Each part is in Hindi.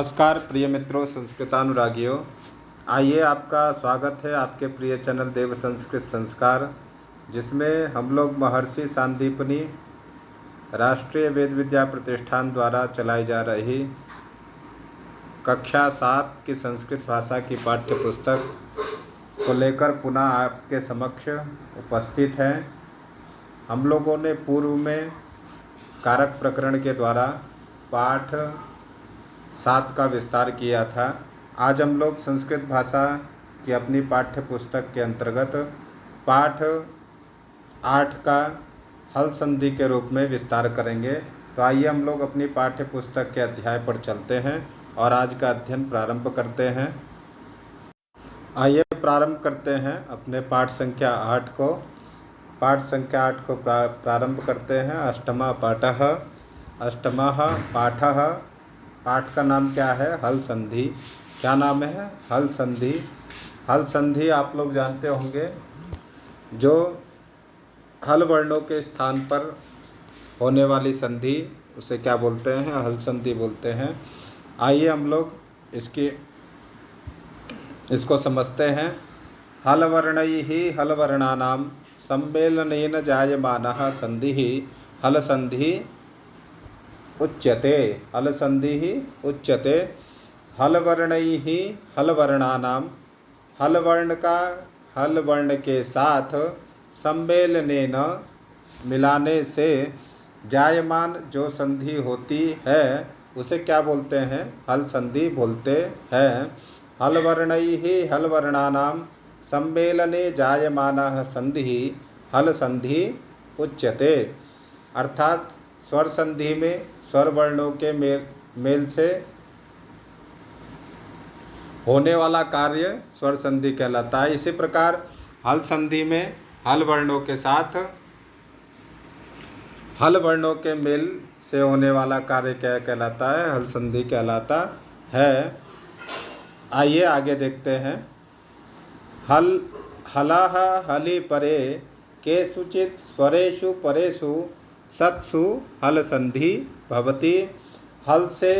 नमस्कार प्रिय मित्रों, संस्कृतानुरागियों। आइए, आपका स्वागत है आपके प्रिय चैनल देव संस्कृत संस्कार, जिसमें हम लोग महर्षि सांदीपनि राष्ट्रीय वेद विद्या प्रतिष्ठान द्वारा चलाई जा रही कक्षा 7 की संस्कृत भाषा की पाठ्य पुस्तक को लेकर पुनः आपके समक्ष उपस्थित हैं। हम लोगों ने पूर्व में कारक प्रकरण के द्वारा पाठ 7 का विस्तार किया था। आज हम लोग संस्कृत भाषा की अपनी पाठ्य पुस्तक के अंतर्गत पाठ 8 का हल संधि के रूप में विस्तार करेंगे। तो आइए हम लोग अपनी पाठ्य पुस्तक के अध्याय पर चलते हैं और आज का अध्ययन प्रारंभ करते हैं। आइए प्रारंभ करते हैं अपने पाठ संख्या 8 को। पाठ संख्या 8 को प्रारंभ करते हैं। अष्टमा पाठः। अष्टमः पाठः। पाठ का नाम क्या है? हल संधि। क्या नाम है? हल संधि। हल संधि आप लोग जानते होंगे, जो हल वर्णों के स्थान पर होने वाली संधि, उसे क्या बोलते हैं? हल संधि बोलते हैं। आइए हम लोग इसको समझते हैं। हल वर्णैः हल वर्णानां सम्मेलनेन जायमानः संधिः हल संधि उच्यते। हल संधि उच्यते। हल वर्णैः हल वर्णानां, हल वर्ण का हल वर्ण के साथ सम्मेलनेन मिलाने से जायमान जो संधि होती है उसे क्या बोलते हैं? हल संधि बोलते हैं। हल वर्णैः हल वर्णानां सम्मेलने जायमानः संधि हल संधि उच्यते। अर्थात स्वर संधि में स्वर वर्णों के मेल से होने वाला कार्य स्वर संधि कहलाता है। इसी प्रकार हल संधि में हल वर्णों के साथ हल वर्णों के मेल से होने वाला कार्य क्या कहलाता है? हल संधि कहलाता है। आइए आगे देखते हैं। हल हलाह हलि परे केषुचित् स्वरेषु परेषु सत्सु हल संधि भवति। हल से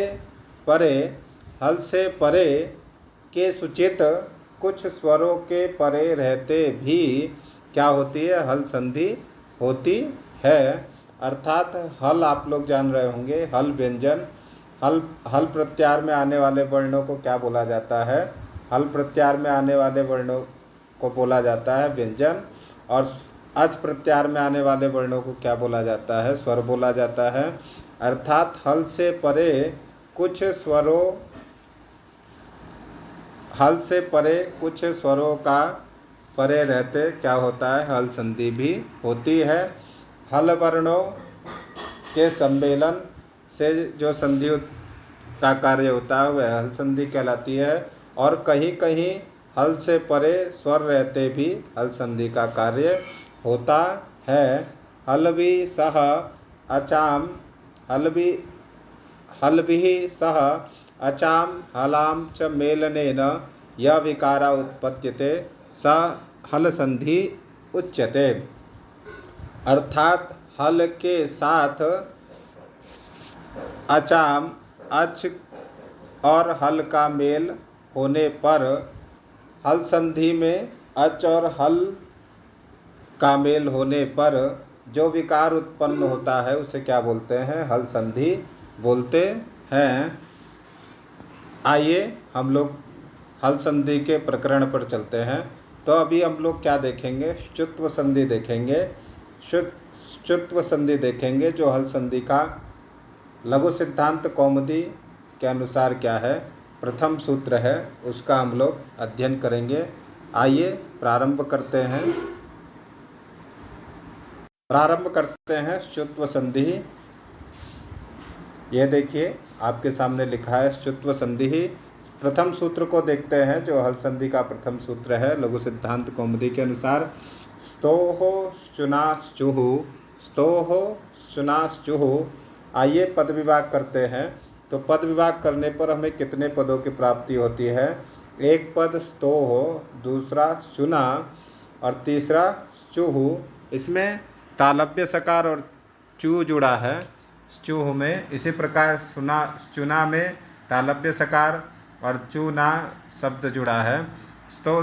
परे के सूचित कुछ स्वरों के परे रहते भी क्या होती है? हल संधि होती है। अर्थात हल आप लोग जान रहे होंगे, हल व्यंजन। हल प्रत्याहार में आने वाले वर्णों को क्या बोला जाता है? हल प्रत्याहार में आने वाले वर्णों को बोला जाता है व्यंजन, और अच प्रत्याहार में आने वाले वर्णों को क्या बोला जाता है? स्वर बोला जाता है। अर्थात हल से परे कुछ स्वरों का परे रहते क्या होता है? हल संधि भी होती है। हल वर्णों के सम्मेलन से जो संधि का कार्य होता है वह हल संधि कहलाती है। और कहीं कहीं हल से परे स्वर रहते भी हल संधि का कार्य होता है। हलभि सह अचाम हलभिः सह अचाम हलाम च मेलनेन यह विकारा उत्पद्यते स हल संधि उच्यते। अर्थात हल के साथ अचाम अच और हल का मेल होने पर हल संधि में अच और हल का मेल होने पर जो विकार उत्पन्न होता है उसे क्या बोलते हैं? हल संधि बोलते हैं। आइए हम लोग हल संधि के प्रकरण पर चलते हैं। तो अभी हम लोग क्या देखेंगे? श्चुत्व संधि देखेंगे। श्चुत्व संधि देखेंगे, जो हल संधि का लघु सिद्धांत कौमुदी के अनुसार क्या है, प्रथम सूत्र है, उसका हम लोग अध्ययन करेंगे। आइए प्रारंभ करते हैं श्चुत्व संधि। यह देखिए आपके सामने लिखा है श्चुत्व संधि। प्रथम सूत्र को देखते हैं, जो हल संधि का प्रथम सूत्र है लघु सिद्धांत कौमुदी के अनुसार। स्तोः श्चुनाश्चुः, स्तोः श्चुनाश्चुः। आइए पद विभाग करते हैं। तो पद विभाग करने पर हमें कितने पदों की प्राप्ति होती है? एक पद स्तोः, दूसरा श्चुना और तीसरा श्चुः। इसमें तालव्य सकार और चू जुड़ा है च्यूह में। इसी प्रकार श्चुना में तालव्य सकार और चूना शब्द जुड़ा है। तो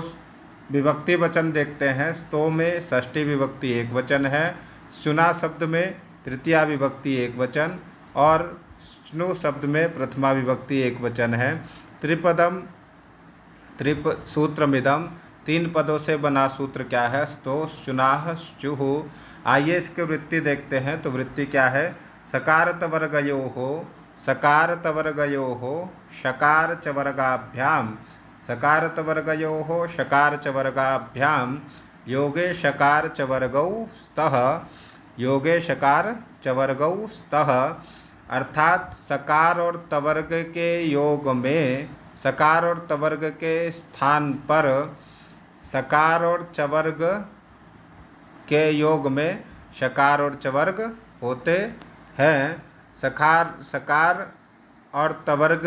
विभक्ति वचन देखते हैं। स्तो में षष्ठी विभक्ति एक वचन है, चुना शब्द में तृतीया विभक्ति एक वचन और स्नु शब्द में प्रथमा विभक्ति एक वचन है। त्रिपदम त्रिप सूत्रमिदम, 3 पदों से बना सूत्र क्या है? स्तो चुनाह चुहु। आइए इसके वृत्ति देखते हैं। तो वृत्ति क्या है? सकार तवर्गयो हो, सकार तवर्गयो हो, शकार च वर्गाभ्याम, सकार तवर्गयो हो, शकार च वर्गाभ्याम, योगे शकार च वर्गौ स्तः, योगे शकार च वर्गौ स्तः। अर्थात सकार और तवर्ग के योग में, सकार और तवर्ग के स्थान पर सकार और चवर्ग के योग में शकार और चवर्ग होते हैं। सकार और तवर्ग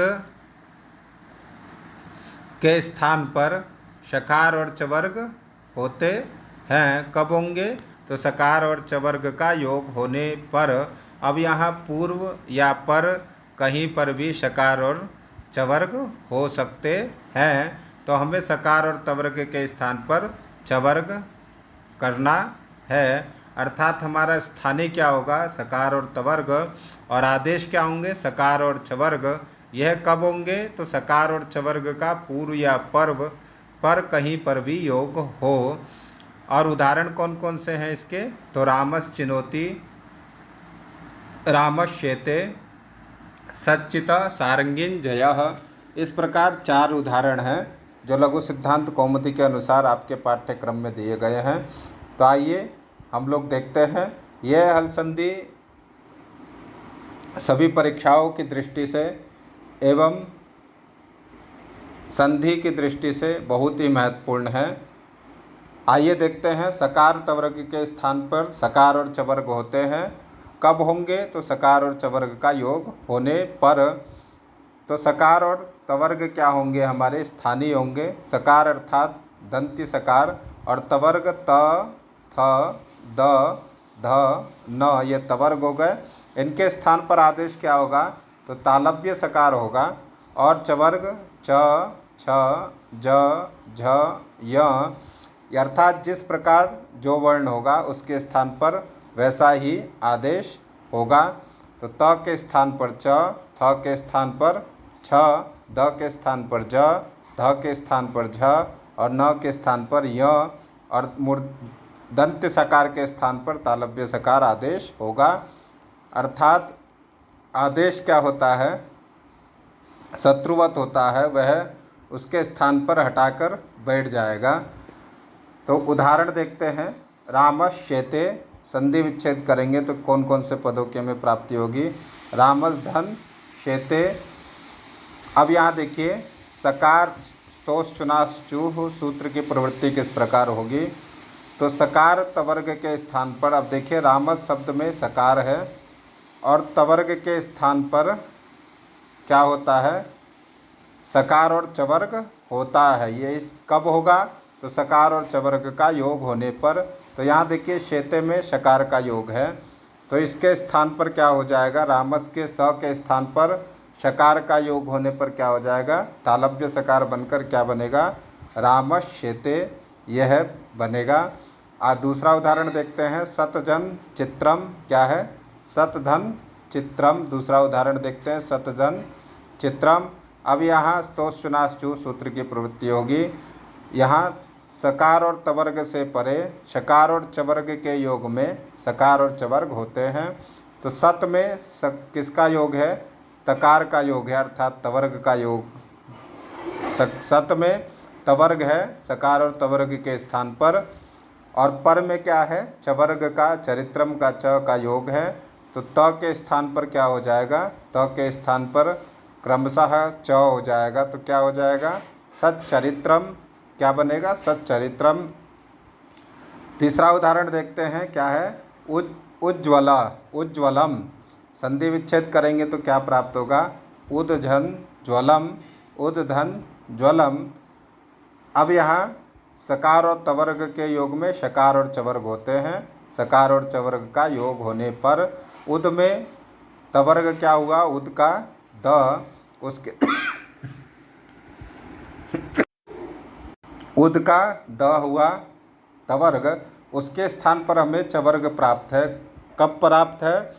के स्थान पर शकार और चवर्ग होते हैं। कब होंगे? तो सकार और चवर्ग का योग होने पर। अब यहाँ पूर्व या पर कहीं पर भी शकार और चवर्ग हो सकते हैं, तो हमें सकार और तवर्ग के स्थान पर चवर्ग करना है। अर्थात हमारा स्थानीय क्या होगा? सकार और तवर्ग। और आदेश क्या होंगे? सकार और चवर्ग। यह कब होंगे? तो सकार और चवर्ग का पूर्व या पर्व पर कहीं पर भी योग हो। और उदाहरण कौन कौन से हैं इसके? तो रामस चिनोति, रामश्येते, सच्चित, सारंगीन जयः। इस प्रकार 4 उदाहरण हैं जो लघु सिद्धांत कौमुदी के अनुसार आपके पाठ्यक्रम में दिए गए हैं। तो आइए हम लोग देखते हैं। यह हल संधि सभी परीक्षाओं की दृष्टि से एवं संधि की दृष्टि से बहुत ही महत्वपूर्ण है। आइए देखते हैं। सकार तवर्ग के स्थान पर सकार और चवर्ग होते हैं। कब होंगे? तो सकार और चवर्ग का योग होने पर। तो सकार और तवर्ग क्या होंगे? हमारे स्थानीय होंगे। सकार अर्थात दंती सकार और तवर्ग त, थ, द, ध, न, ये तवर्ग हो गए। इनके स्थान पर आदेश क्या होगा? तो तालव्य सकार होगा और चवर्ग च, छ, ज, झ, य। अर्थात जिस प्रकार जो वर्ण होगा उसके स्थान पर वैसा ही आदेश होगा। तो त के स्थान पर च, थ के स्थान पर छ, द के स्थान पर ज, ध के स्थान पर झ और न के स्थान पर य और दंत सकार के स्थान पर तालव्य सकार आदेश होगा। अर्थात आदेश क्या होता है? शत्रुवत होता है, वह उसके स्थान पर हटाकर बैठ जाएगा। तो उदाहरण देखते हैं। रामश्येते, संधि विच्छेद करेंगे तो कौन कौन से पदों की हमें प्राप्ति होगी? रामस धन शेते। अब यहाँ देखिए, सकार स्तोष चुनास चूह सूत्र की प्रवृत्ति किस प्रकार होगी? तो सकार तवर्ग के स्थान पर, अब देखिए रामस शब्द में सकार है और तवर्ग के स्थान पर क्या होता है? सकार और चवर्ग होता है। ये इस कब होगा? तो सकार और चवर्ग का योग होने पर। तो यहाँ देखिए शेते में शकार का योग है, तो इसके स्थान पर क्या हो जाएगा? रामस के स के स्थान पर शकार का योग होने पर क्या हो जाएगा? तालव्य सकार बनकर क्या बनेगा? रामश्येते, यह बनेगा। दूसरा उदाहरण देखते हैं। सतजन चित्रम क्या है? सतधन चित्रम। दूसरा उदाहरण देखते हैं। सतधन चित्रम। अब यहाँ स्तोष चुनास चू सूत्र की प्रवृत्ति होगी। यहाँ सकार और तवर्ग से परे शकार और चवर्ग के योग में सकार और चवर्ग होते हैं। तो सत में किसका योग है? तकार का योग है, अर्थात तवर्ग का योग। सत में तवर्ग है सकार और तवर्ग के स्थान पर। और पर में क्या है? चवर्ग का, चरित्रम का च का योग है। तो त के स्थान पर क्या हो जाएगा? त के स्थान पर क्रमशः च हो जाएगा। तो क्या हो जाएगा? सच्चरित्रम। क्या बनेगा? सच्चरित्रम। तीसरा उदाहरण देखते हैं। क्या है? उज्ज्वला, उज्ज्वलम। संधि विच्छेद करेंगे तो क्या प्राप्त होगा? उदधन ज्वलम, उदधन ज्वलम। अब यहाँ सकार और तवर्ग के योग में शकार और चवर्ग होते हैं। सकार और चवर्ग का योग होने पर उद में तवर्ग क्या हुआ? उद का द उसके उद का द हुआ तवर्ग, उसके स्थान पर हमें चवर्ग प्राप्त है। कब प्राप्त है?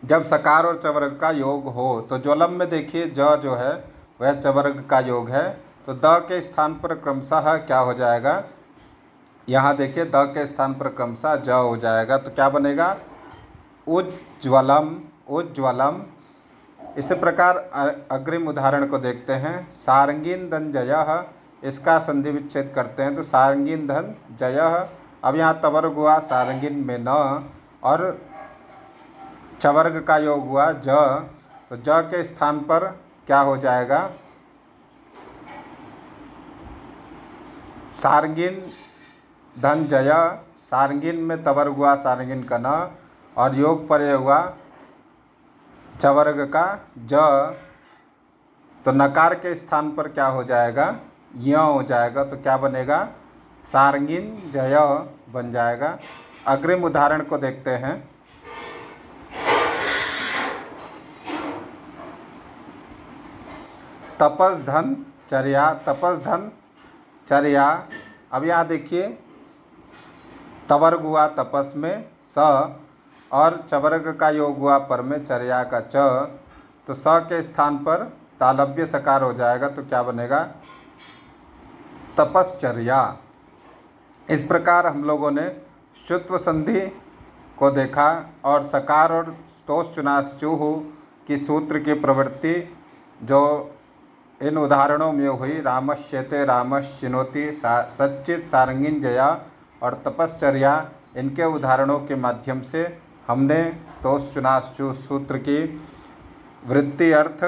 जब सकार और चवर्ग का योग हो। तो ज्वलम में देखिए ज जो है वह चवर्ग का योग है, तो द के स्थान पर क्रमशः क्या हो जाएगा? यहाँ देखिए द के स्थान पर क्रमशः ज हो जाएगा, तो क्या बनेगा? उज्ज्वलम, उज्ज्वलम। इसी प्रकार अग्रिम उदाहरण को देखते हैं। सारंगीन धन जयः, इसका संधि विच्छेद करते हैं तो सारंगीन धन जयः। अब यहाँ तवर्ग हुआ सारंगीन में न, और चवर्ग का योग हुआ ज, तो ज के स्थान पर क्या हो जाएगा? सारंगीन धन जय। सारंगीन में तवर्ग हुआ सारंगीन का न, और योग पर हुआ चवर्ग का ज, तो नकार के स्थान पर क्या हो जाएगा? य हो जाएगा, तो क्या बनेगा? सारंगीन जय बन जाएगा। अग्रिम उदाहरण को देखते हैं। तपस्धन चर्या, तपस्धन चर्या। अब यहाँ देखिए तवर्ग हुआ तपस में स, और चवर्ग का योग हुआ पर में चर्या का च, तो स के स्थान पर तालव्य सकार हो जाएगा, तो क्या बनेगा? तपश्चर्या। इस प्रकार हम लोगों ने शुत्व संधि को देखा और सकार और स्तोश्चुनाश्चुः की सूत्र की प्रवृत्ति जो इन उदाहरणों में हुई, रामश्यते रामश्चिनोति, सच्चित, सारंगीन जया और तपश्चर्या, इनके उदाहरणों के माध्यम से हमने स्तोश्चुनाश्चु सूत्र की वृत्ति अर्थ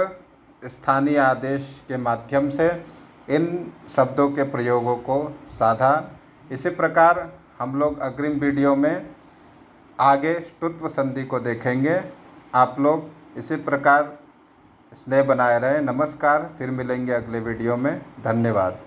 स्थानीय आदेश के माध्यम से इन शब्दों के प्रयोगों को साधा। इसी प्रकार हम लोग अग्रिम वीडियो में आगे ष्टुत्व संधि को देखेंगे। आप लोग इसी प्रकार स्नेह बनाए रहें। नमस्कार, फिर मिलेंगे अगले वीडियो में। धन्यवाद।